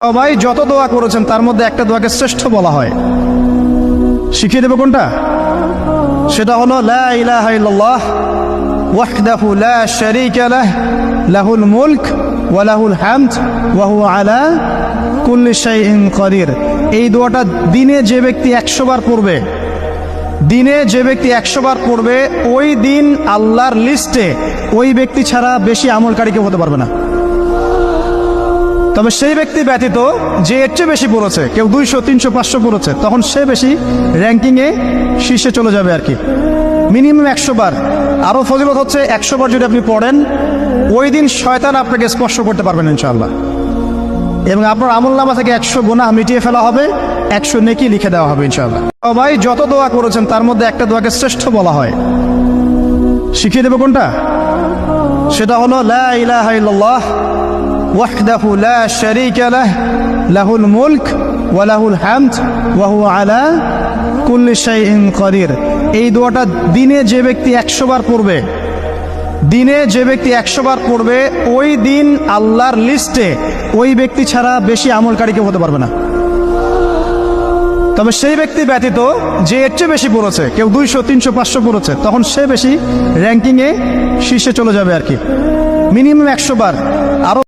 সবাই যত দোয়া করেছেন তার মধ্যে একটা দোয়াকে শ্রেষ্ঠ বলা হয়। শিখিয়ে দেব কোনটা? সেটা হলো লা ইলাহা ইল্লাল্লাহ ওয়াহদাহু লা শারীকা লাহ লাহুল মুলক ওয়া লাহুল হামদ ওয়া হুয়া আলা কুল্লি শাইইন কাদির। এই দোয়াটা দিনে যে ব্যক্তি 100 বার পড়বে, দিনে যে ব্যক্তি 100 বার পড়বে, ওই দিন আল্লাহর লিস্টে ওই ব্যক্তি ছাড়া বেশি আমলকারী কেউ হতে পারবে না। তবে সেই ব্যক্তি ব্যতীত যে এর চেয়ে বেশি পড়েছে, কেউ 200, 300, 500 পড়েছে, তখন সে বেশি র্যাঙ্কিংয়ে শীর্ষে চলে যাবে আর কি। মিনিমাম 100 বার। আরও ফজিলত হচ্ছে 100 বার যদি আপনি পড়েন, ওই দিন শয়তান আপনাকে স্পর্শ করতে পারবেন ইনশাআল্লাহ, এবং আপনার আমলনামা থেকে 100 গুনাহ মিটিয়ে ফেলা হবে, 100 নেকি লিখে দেওয়া হবে ইনশাআল্লাহ। সবাই যত দোয়া করেছেন তার মধ্যে একটা দোয়াকে শ্রেষ্ঠ বলা হয়। শিখিয়ে দেব কোনটা? সেটা হলো লা ইলাহা ইল্লাল্লাহ ওয়াহদাহু লা শারীকা লাহ লাহুল মুলক ওয়া লাহুল হামদ ওয়া হুয়া আলা কুল্লি শাইইন কাদির। এই দোয়াটা দিনে যে ব্যক্তি 100 বার পড়বে, দিনে যে ব্যক্তি 100 বার পড়বে, ওই দিন আল্লাহর লিস্টে ওই ব্যক্তি ছাড়া বেশি আমলকারী কেউ হতে পারবে না। তবে সেই ব্যক্তি ব্যতীত যে এর চেয়ে বেশি পড়েছে, কেউ 200, 300, 500 পড়েছে, তখন সে বেশি র্যাঙ্কিংয়ে শীর্ষে চলে যাবে আর কি। মিনিমাম 100 বার। আরও